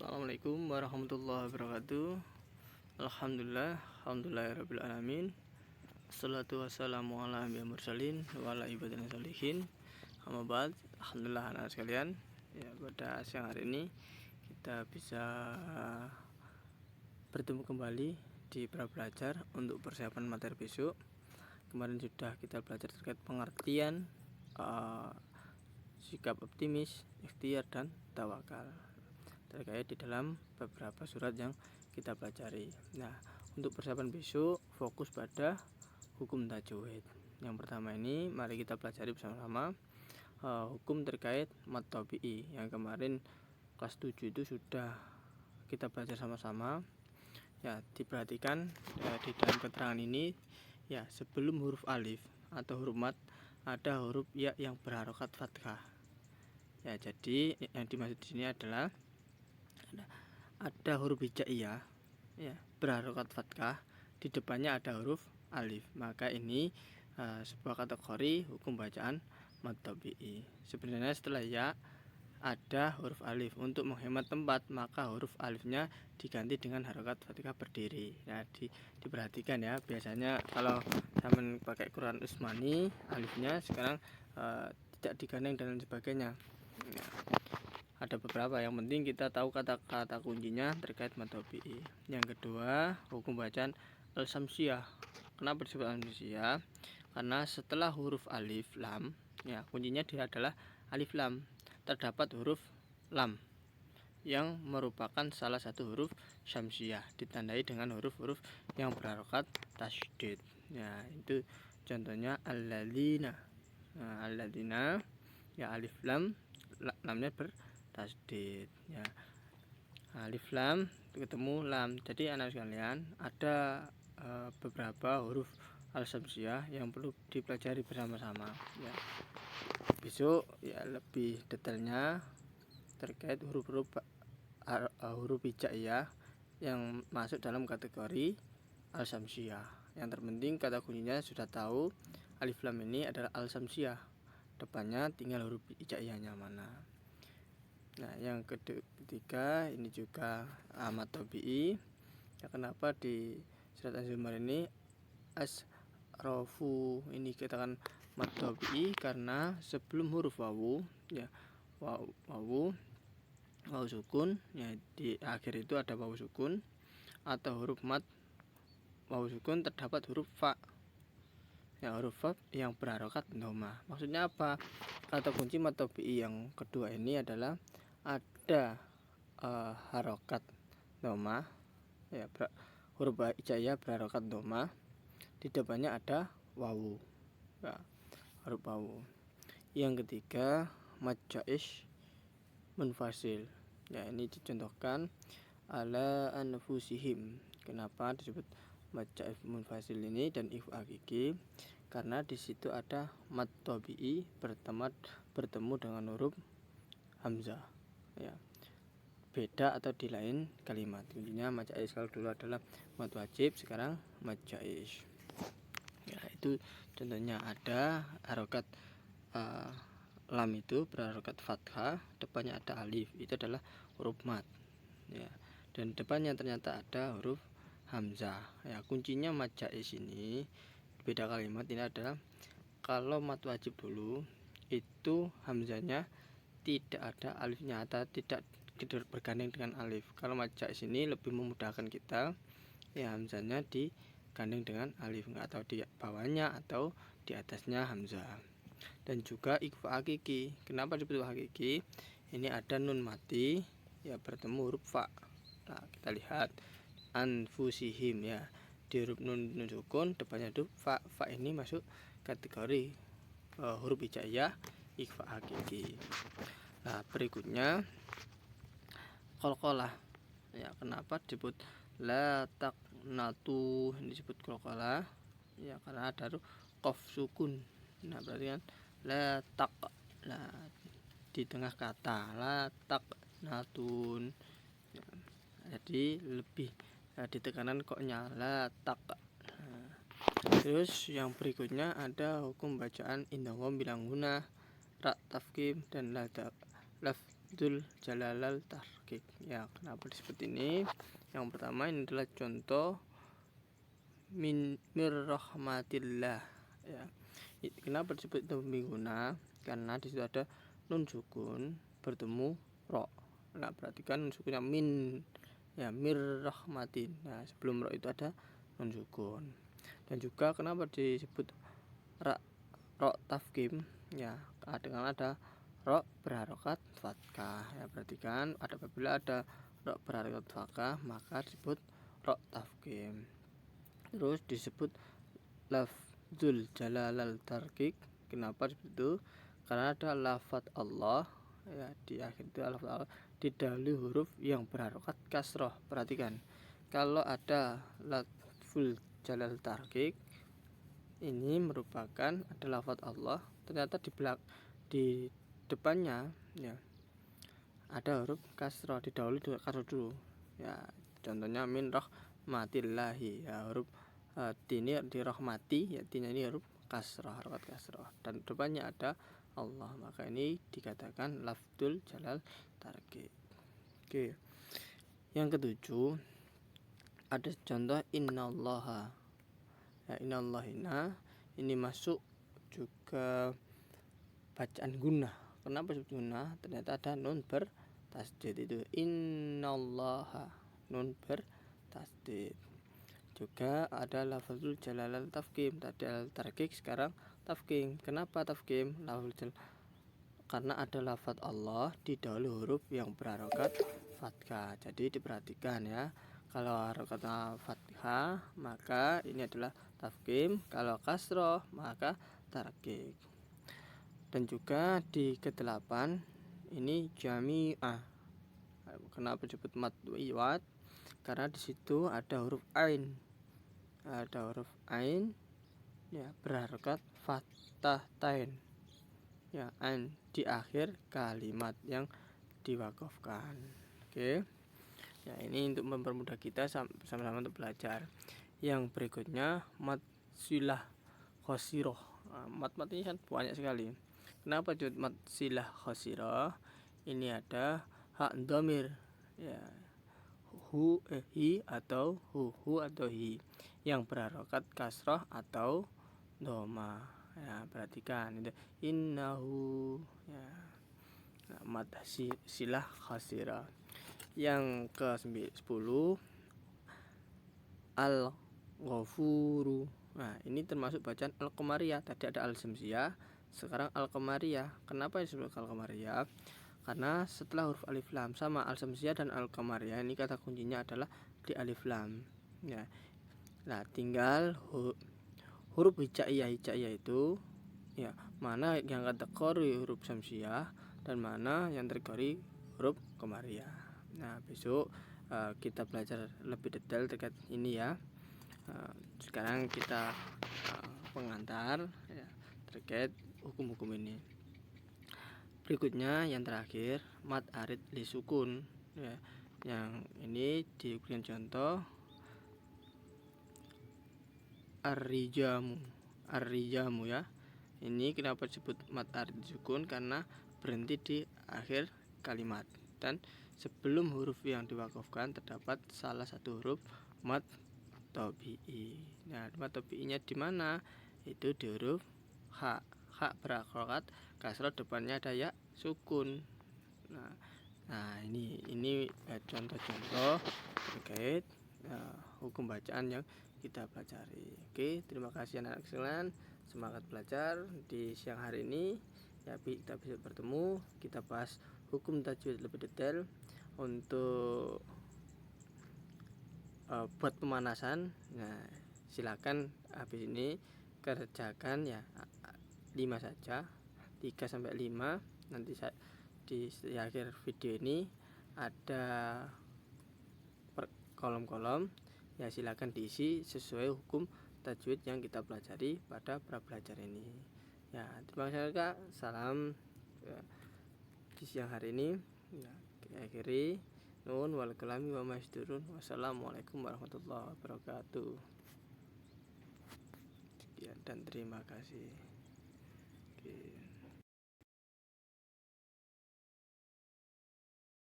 Assalamualaikum warahmatullahi wabarakatuh. Alhamdulillahirabbil alamin. Wassalatu wassalamu ala anbiya'i mursalin wa ala ibadina sholihin. Amma ba'd. Alhamdulillah anak sekalian. Ya, pada siang hari ini kita bisa bertemu kembali di pra belajar untuk persiapan materi besok. Kemarin sudah kita belajar terkait pengertian sikap optimis, ikhtiar dan tawakal terkait di dalam beberapa surat yang kita pelajari. Nah, untuk persiapan besok fokus pada hukum tajwid. Yang pertama ini mari kita pelajari bersama-sama hukum terkait mad tabi'i yang kemarin kelas 7 itu sudah kita belajar sama-sama. Ya, diperhatikan di dalam keterangan ini ya, sebelum huruf alif atau huruf mad ada huruf ya yang berharokat fathah. Ya, jadi yang dimaksud di sini adalah ada huruf hijaiyah ya berharokat fathah, di depannya ada huruf alif, maka ini sebuah kategori hukum bacaan mad tabi'i. Sebenarnya setelah ya ada huruf alif, untuk menghemat tempat maka huruf alifnya diganti dengan harokat fathah berdiri. Nah, diperhatikan ya, biasanya kalau teman pakai Quran Usmani alifnya sekarang tidak digandeng dan sebagainya. Nah, ada beberapa, yang penting kita tahu kata-kata kuncinya terkait mad tabi'i. Yang kedua, hukum bacaan al-samsiyah. Kenapa disebut al-samsiyah? Karena setelah huruf alif lam ya, kuncinya dia adalah alif lam, terdapat huruf lam yang merupakan salah satu huruf syamsiyah, ditandai dengan huruf-huruf yang berharokat tasydid. Ya, itu contohnya alladzina. Nah, alladzina ya alif lam, lamnya bertasydid ya, alif lam ketemu lam. Jadi anak sekalian, ada beberapa huruf al-samsiyah yang perlu dipelajari bersama-sama ya. Besok ya lebih detailnya terkait huruf-huruf huruf hijaiyah yang masuk dalam kategori al-samsiyah. Yang terpenting kata kuncinya sudah tahu, alif lam ini adalah al-samsiyah, depannya tinggal huruf hijaiyahnya mana. Nah, yang ketiga ini juga mad tabi'i ya. Kenapa di surat Az-Zumar ini asrofu ini kita kan mad tabi'i? Karena sebelum huruf wawu ya, wawu sukun ya, di akhir itu ada wawu sukun atau huruf mad wawu sukun, terdapat huruf fa ya, huruf fa yang berharokat dhamma. Maksudnya apa? Kata kunci mad tabi'i yang kedua ini adalah ada harokat dhamma ya, huruf hijaiyah berharokat dhamma, di depannya ada wawu ya, huruf wawu. Yang ketiga mad jaiz munfasil ya, ini dicontohkan ala anfusihim. Kenapa disebut mad jaiz munfasil ini dan ikhfa hakiki? Karena di situ ada mad tabi'i bertemu dengan huruf hamzah ya, beda atau di lain kalimat. Intinya mad jaiz kalau dulu adalah mad wajib, sekarang mad jaiz ya. Itu contohnya ada harokat lam itu berharokat fathah, depannya ada alif, itu adalah huruf mad ya, dan depannya ternyata ada huruf hamzah ya. Kuncinya mad jaiz ini beda kalimat ini adalah kalau mad wajib dulu itu hamzahnya tidak ada alifnya atau tidak bergandeng dengan alif. Kalau mad jaiz ini lebih memudahkan kita ya, hamzahnya digandeng dengan alif, atau di bawahnya atau di atasnya hamzah. Dan juga ikhfa hakiki. Kenapa disebut hakiki? Ini ada nun mati ya bertemu huruf fa. Nah, kita lihat anfusihim ya, di huruf nun sukun, depannya huruf fa. Fa ini masuk kategori huruf hijaiyah ikhfa hakiki. Nah, berikutnya qalqalah ya. Kenapa disebut la taqnatu? Ini disebut qalqalah ya karena ada huruf qaf sukun. Nah, berarti kan la taq, nah di tengah kata la taqnatun ya, jadi lebih ditekanan koknya la taq. Nah, terus yang berikutnya ada hukum bacaan indahom bilang guna ra tafkim dan laf lafzul jalalal tarkik. Ya, kenapa disebut ini? Yang pertama, ini adalah contoh min rahmatillah. Ya, kenapa disebut dombiguna? Karena di situ ada nun sukun bertemu ro. Nah, perhatikan nun sukunnya min, ya, mir rahmatin. Nah, sebelum ro itu ada nun sukun. Dan juga kenapa disebut ro tafkim? Ya, dengan ada ro berharokat fathah. Ya, perhatikan apabila ada ro berharokat fathah maka disebut ro tafkim. Terus disebut lafzul jalalal tarkik. Kenapa disebut itu? Karena ada lafaz Allah, ya, di akhir itu lafaz Allah didahului huruf yang berharokat kasroh. Perhatikan, kalau ada lafzul jalal tarkik, ini merupakan ada lafaz Allah, ternyata di depannya, ya, ada huruf kasroh, didahului kasroh dulu. Ya, contohnya min rahmatillahi, ya, huruf ini dirahmati, ya, tinya ini huruf kasroh, harokat kasroh, dan depannya ada Allah, maka ini dikatakan lafzul jalal tarkik. Oke, yang ketujuh ada contoh innallaha. Ya, innallahina ini masuk juga bacaan gunnah. Kenapa disebut gunnah? Ternyata ada nun bertasdid, itu innallaha, nun bertasdid. Juga ada lafzul jalalal tafkim, tadi al tarkik, sekarang tafkim. Kenapa tafkim? Karena ada lafaz Allah didahului huruf yang berharokat fathah. Jadi diperhatikan, ya, kalau harokat fathah maka ini adalah tafkim, kalau kasroh maka tarkik. Dan juga di ke-8 ini jami'ah. Kenapa disebut mad iwad? Karena di situ ada huruf ain. Ada huruf ain, ya, berharokat fathahtain. Ya, ain di akhir kalimat yang diwakafkan. Oke. Ya, ini untuk mempermudah kita sama-sama untuk belajar. Yang berikutnya mad silah khosiroh. Mad ini kan banyak sekali. Kenapa disebut mad silah khosiroh? Ini ada hak dhamir, ya, hi atau hu atau hi yang berharokat kasroh atau doma. Ya, perhatikan itu innahu, ya, mad silah khosirah. Yang ke-10 al-ghafuru. Nah, ini termasuk bacaan al-qamariyah. Tadi ada al-samsiyah, sekarang al-qamariyah. Kenapa disebut al-qamariyah? Karena setelah huruf alif lam sama al-samsiyah dan al-qamariyah, ini kata kuncinya adalah di alif lam. Ya. Nah, tinggal huruf hijaiyah itu, ya, mana yang kategori huruf samsiyah dan mana yang kategori huruf qamariyah. Nah, besok kita belajar lebih detail terkait ini, ya. Sekarang kita pengantar, ya, terkait hukum-hukum ini. Berikutnya yang terakhir mad arid li sukun, ya. Yang ini diberikan contoh ar-rijamu, ya. Ini kenapa disebut mad arid li sukun? Karena berhenti di akhir kalimat dan sebelum huruf yang diwakafkan terdapat salah satu huruf mad tabi'i. Nah, mad tabi'inya di mana? Itu di huruf ha. Ha berharokat kasroh, depannya ada ya sukun. Nah, ini contoh-contoh terkait hukum bacaan yang kita pelajari. Oke, terima kasih anak-anak sekalian. Semangat belajar di siang hari ini. Ya, kita bisa bertemu, kita bahas hukum tajwid lebih detail. Untuk buat pemanasan, nah, silakan habis ini kerjakan, ya, 5 saja, 3 sampai 5. Nanti di akhir video ini ada kolom-kolom, ya, silakan diisi sesuai hukum tajwid yang kita pelajari pada pra-belajar ini. Ya, terima kasih, Kak. Salam, ya, di siang hari ini. Ya, kita akhiri. Nun wal kalami wa masturun. Wassalamualaikum warahmatullahi wabarakatuh. Sekian dan terima kasih. Oke.